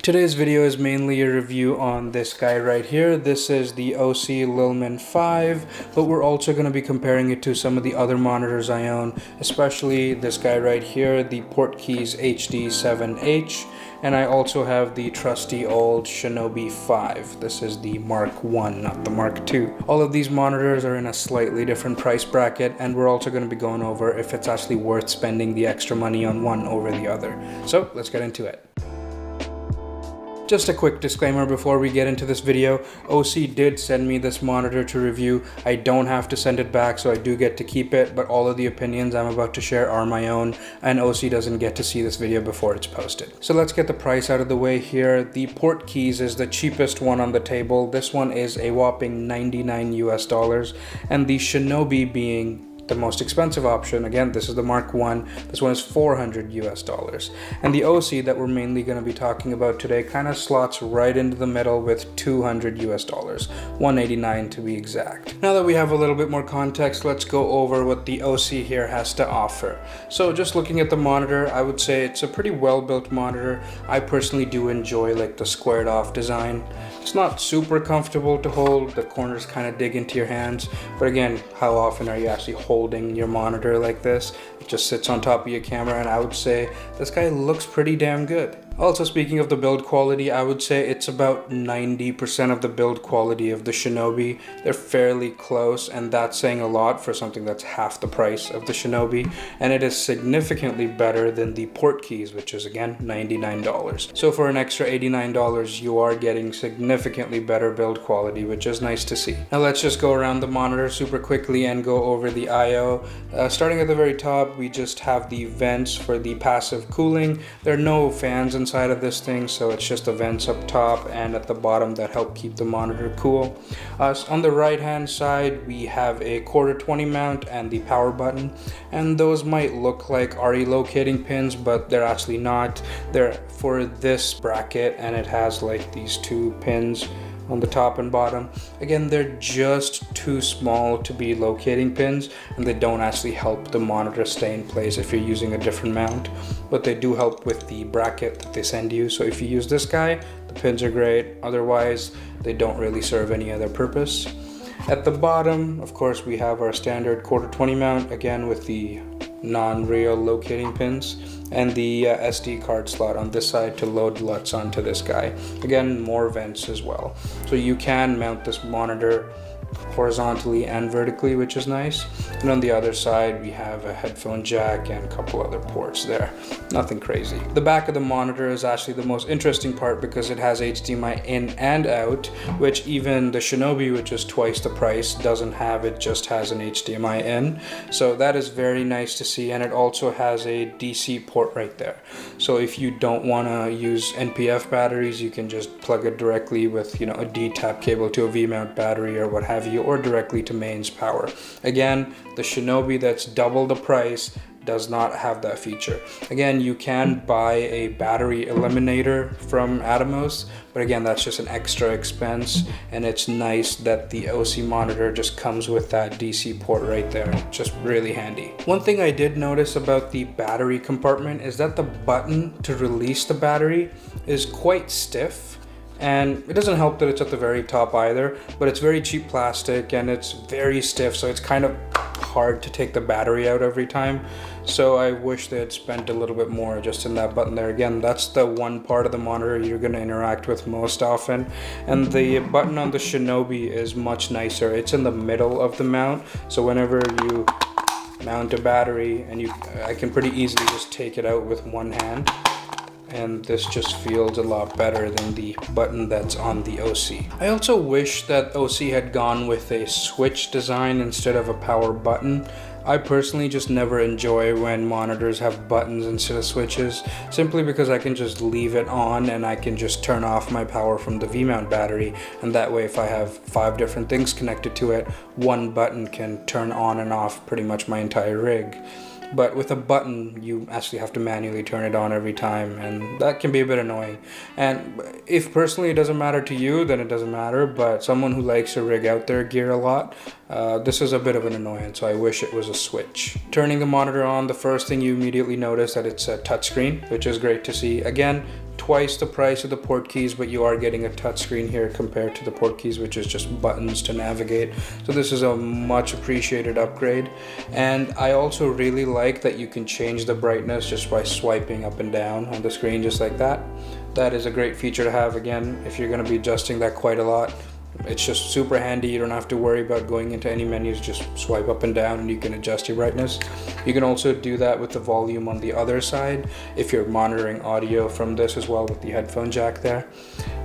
Today's video is mainly a review on this guy right here. This is the OSEE Lilmon5, but we're also going to be comparing it to some of the other monitors I own, especially this guy right here, the Portkeys HD7H, and I also have the trusty old Shinobi 5. This is the Mark 1, not the Mark 2. All of these monitors are in a slightly different price bracket, and we're also going to be going over if it's actually worth spending the extra money on one over the other. So let's get into it. Just a quick disclaimer before we get into this video, OSEE did send me this monitor to review. I don't have to send it back, so I do get to keep it, but all of the opinions I'm about to share are my own, and OSEE doesn't get to see this video before it's posted. So let's get the price out of the way here. The Portkeys is the cheapest one on the table. This one is a whopping $99 US, and the Shinobi being the most expensive option. Again, this is the Mark 1. This one is $400 US. And the OSEE that we're mainly going to be talking about today kind of slots right into the middle with $200 US, $189 to be exact. Now that we have a little bit more context, let's go over what the OSEE here has to offer. So just looking at the monitor, I would say it's a pretty well-built monitor. I personally do enjoy like the squared off design. It's not super comfortable to hold. The corners kind of dig into your hands, but again, how often are you actually holding your monitor like this? It just sits on top of your camera, and I would say this guy looks pretty damn good. Also, speaking of the build quality, I would say it's about 90% of the build quality of the Shinobi. They're fairly close, and that's saying a lot for something that's half the price of the Shinobi, and it is significantly better than the Portkeys, which is again $99. So for an extra $89, you are getting significantly better build quality, which is nice to see. Now let's just go around the monitor super quickly and go over the I/O. Starting at the very top, we just have the vents for the passive cooling. There are no fans inside of this thing, so it's just the vents up top and at the bottom that help keep the monitor cool. On the right hand side, we have a 1/4-20 mount and the power button, and those might look like RE locating pins, but they're actually not. They're for this bracket, and it has like these two pins on the top and bottom. Again, they're just too small to be locating pins, and they don't actually help the monitor stay in place if you're using a different mount, but they do help with the bracket that they send you. So if you use this guy, the pins are great. Otherwise, they don't really serve any other purpose. At the bottom, of course, we have our standard 1/4-20 mount, again with the non-real locating pins, and the SD card slot on this side to load LUTs onto this guy. Again, more vents as well. So you can mount this monitor horizontally and vertically, which is nice. And on the other side, we have a headphone jack and a couple other ports there. Nothing crazy. The back of the monitor is actually the most interesting part because it has HDMI in and out, which even the Shinobi, which is twice the price, doesn't have. It just has an HDMI in. So that is very nice to see, and it also has a DC port right there. So if you don't want to use NPF batteries, you can just plug it directly with, you know, a D-tap cable to a V-mount battery or what have you, or directly to mains power. Again, the Shinobi that's double the price does not have that feature. Again, you can buy a battery eliminator from Atomos, but again, that's just an extra expense, and it's nice that the OSEE monitor just comes with that DC port right there. Just really handy. One thing I did notice about the battery compartment is that the button to release the battery is quite stiff. And it doesn't help that it's at the very top either, but it's very cheap plastic and it's very stiff, so it's kind of hard to take the battery out every time. So I wish they had spent a little bit more just in that button there. Again, that's the one part of the monitor you're going to interact with most often. And the button on the Shinobi is much nicer. It's in the middle of the mount, so whenever you mount a battery, and I can pretty easily just take it out with one hand. And this just feels a lot better than the button that's on the OSEE. I also wish that OSEE had gone with a switch design instead of a power button. I personally just never enjoy when monitors have buttons instead of switches, simply because I can just leave it on and I can just turn off my power from the V-mount battery, and that way if I have 5 different things connected to it, one button can turn on and off pretty much my entire rig. But with a button, you actually have to manually turn it on every time, and that can be a bit annoying. And if personally it doesn't matter to you, then it doesn't matter, but someone who likes to rig out their gear a lot, this is a bit of an annoyance, so I wish it was a switch. Turning the monitor on, the first thing you immediately notice that it's a touchscreen, which is great to see. Again, twice the price of the port keys, but you are getting a touchscreen here compared to the port keys, which is just buttons to navigate. So this is a much appreciated upgrade. And I also really like that you can change the brightness just by swiping up and down on the screen, just like that. That is a great feature to have, again, if you're going to be adjusting that quite a lot. It's just super handy. You don't have to worry about going into any menus, just swipe up and down and you can adjust your brightness. You can also do that with the volume on the other side if you're monitoring audio from this as well, with the headphone jack there.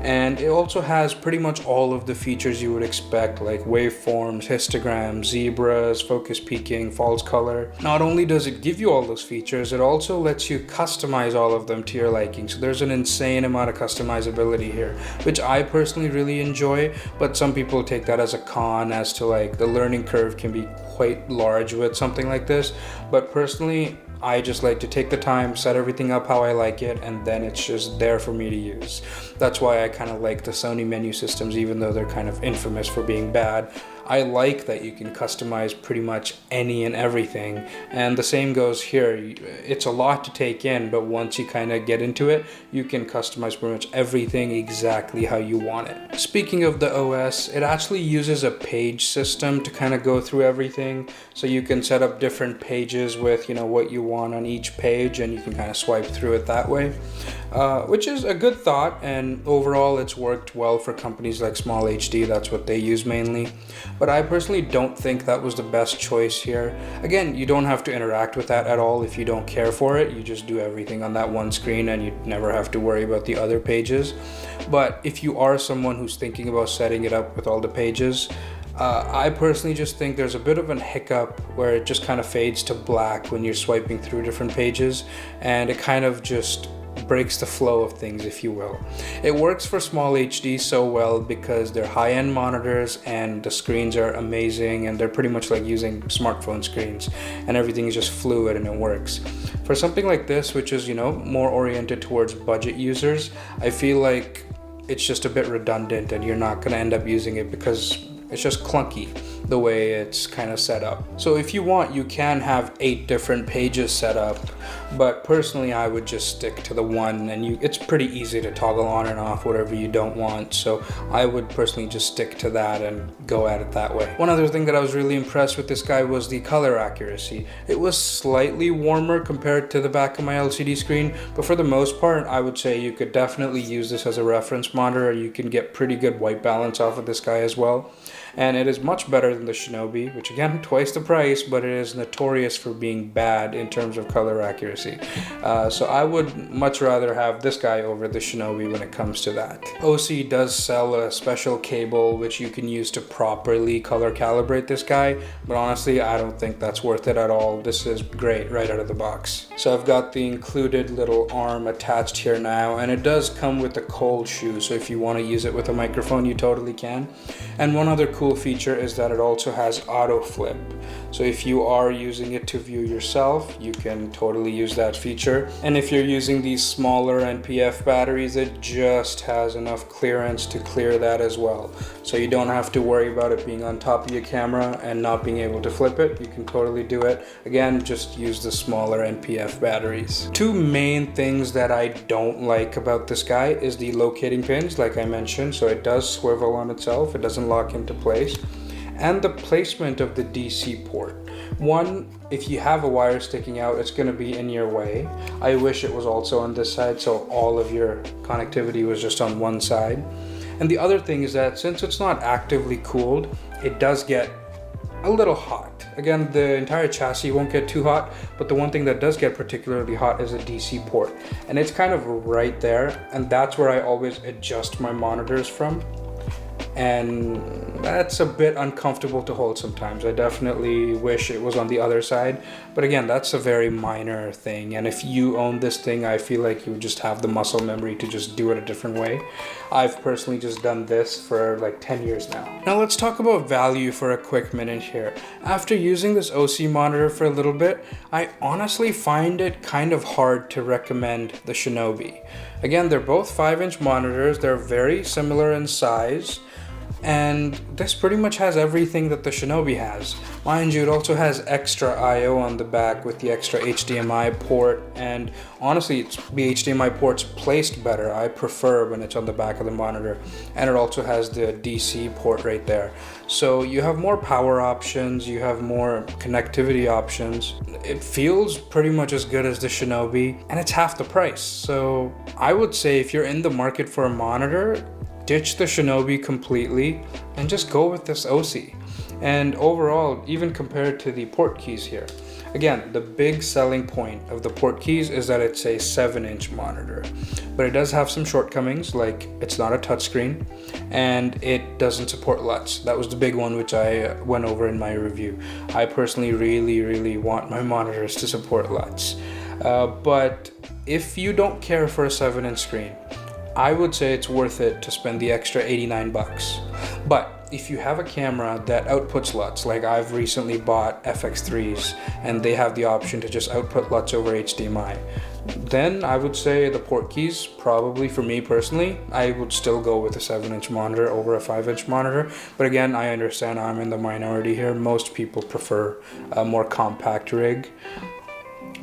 And it also has pretty much all of the features you would expect, like waveforms, histograms, zebras, focus peaking, false color. Not only does it give you all those features, it also lets you customize all of them to your liking. So there's an insane amount of customizability here, which I personally really enjoy. But some people take that as a con, as to like the learning curve can be quite large with something like this. But personally, I just like to take the time, set everything up how I like it, and then it's just there for me to use. That's why I kind of like the Sony menu systems, even though they're kind of infamous for being bad. I like that you can customize pretty much any and everything, and the same goes here. It's a lot to take in, but once you kind of get into it, you can customize pretty much everything exactly how you want it. Speaking of the OS, it actually uses a page system to kind of go through everything, so you can set up different pages with, you know, what you want on each page, and you can kind of swipe through it that way, which is a good thought. And overall, it's worked well for companies like Small HD. That's what they use mainly. But I personally don't think that was the best choice here. Again, you don't have to interact with that at all if you don't care for it. You just do everything on that one screen and you never have to worry about the other pages. But if you are someone who's thinking about setting it up with all the pages, I personally just think there's a bit of a hiccup where it just kind of fades to black when you're swiping through different pages, and it kind of just breaks the flow of things, if you will. It works for Small HD so well because they're high-end monitors and the screens are amazing, and they're pretty much like using smartphone screens, and everything is just fluid and it works. For something like this, which is, you know, more oriented towards budget users, I feel like it's just a bit redundant and you're not going to end up using it because it's just clunky the way it's kind of set up. So if you want, you can have 8 different pages set up, but personally I would just stick to the one, and it's pretty easy to toggle on and off whatever you don't want. So I would personally just stick to that and go at it that way. One other thing that I was really impressed with this guy was the color accuracy. It was slightly warmer compared to the back of my LCD screen, but for the most part, I would say you could definitely use this as a reference monitor. You can get pretty good white balance off of this guy as well. And it is much better than the Shinobi, which again, twice the price, but it is notorious for being bad in terms of color accuracy. So I would much rather have this guy over the Shinobi when it comes to that. OSEE does sell a special cable which you can use to properly color calibrate this guy, but honestly, I don't think that's worth it at all. This is great right out of the box. So I've got the included little arm attached here now, and it does come with a cold shoe, so if you want to use it with a microphone, you totally can. And one other cool feature is that it also has auto flip. So if you are using it to view yourself, you can totally use that feature. And if you're using these smaller NPF batteries, it just has enough clearance to clear that as well. So you don't have to worry about it being on top of your camera and not being able to flip it. You can totally do it. Again, just use the smaller NPF batteries. 2 main things that I don't like about this guy is the locating pins, like I mentioned. So it does swivel on itself. It doesn't lock into place. And the placement of the DC port. One, if you have a wire sticking out, it's going to be in your way. I wish it was also on this side, so all of your connectivity was just on one side. And the other thing is that since it's not actively cooled, it does get a little hot. Again, the entire chassis won't get too hot, but the one thing that does get particularly hot is a DC port. And it's kind of right there, and that's where I always adjust my monitors from. And that's a bit uncomfortable to hold sometimes. I definitely wish it was on the other side, but again, that's a very minor thing, and if you own this thing, I feel like you would just have the muscle memory to just do it a different way. I've personally just done this for like 10 years now. Now let's talk about value for a quick minute here. After using this OSEE monitor for a little bit, I honestly find it kind of hard to recommend the Shinobi. Again, they're both 5-inch monitors, they're very similar in size. And this pretty much has everything that the Shinobi has. Mind you, it also has extra I/O on the back with the extra HDMI port, and honestly, the HDMI port's placed better. I prefer when it's on the back of the monitor, and it also has the DC port right there. So you have more power options, you have more connectivity options. It feels pretty much as good as the Shinobi, and it's half the price. So I would say if you're in the market for a monitor, ditch the Shinobi completely and just go with this OSEE. And overall, even compared to the port keys here, again, the big selling point of the port keys is that it's a 7-inch monitor, but it does have some shortcomings, like it's not a touchscreen and it doesn't support LUTs. That was the big one which I went over in my review. I personally really want my monitors to support LUTs, but if you don't care for a 7-inch screen, I would say it's worth it to spend the extra 89 bucks. But if you have a camera that outputs LUTs, like I've recently bought FX3s and they have the option to just output LUTs over HDMI, then I would say the port keys, probably for me personally, I would still go with a 7-inch monitor over a 5-inch monitor. But again, I understand I'm in the minority here. Most people prefer a more compact rig.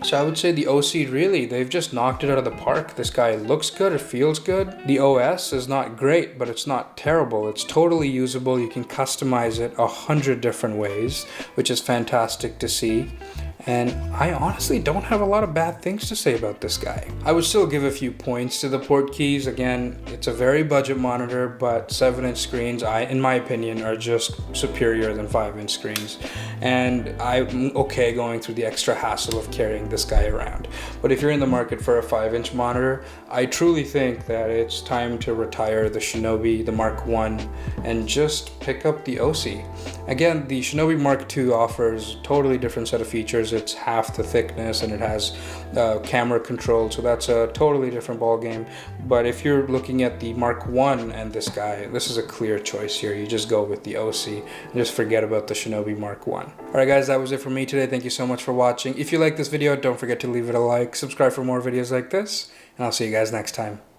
So I would say the OSEE, really, they've just knocked it out of the park. This guy looks good, it feels good. The OS is not great, but it's not terrible. It's totally usable. You can customize it 100 different ways, which is fantastic to see. And I honestly don't have a lot of bad things to say about this guy. I would still give a few points to the port keys. Again, it's a very budget monitor, but 7-inch screens, in my opinion, are just superior than 5-inch screens. And I'm okay going through the extra hassle of carrying this guy around. But if you're in the market for a 5-inch monitor, I truly think that it's time to retire the Shinobi, the Mark I, and just pick up the OSEE. Again, the Shinobi Mark II offers a totally different set of features. It's half the thickness and it has camera control, so that's a totally different ball game. But if you're looking at the Mark I and this guy, this is a clear choice here. You just go with the OSEE and just forget about the Shinobi Mark I. Alright guys, that was it for me today. Thank you so much for watching. If you like this video, don't forget to leave it a like, subscribe for more videos like this, and I'll see you guys next time.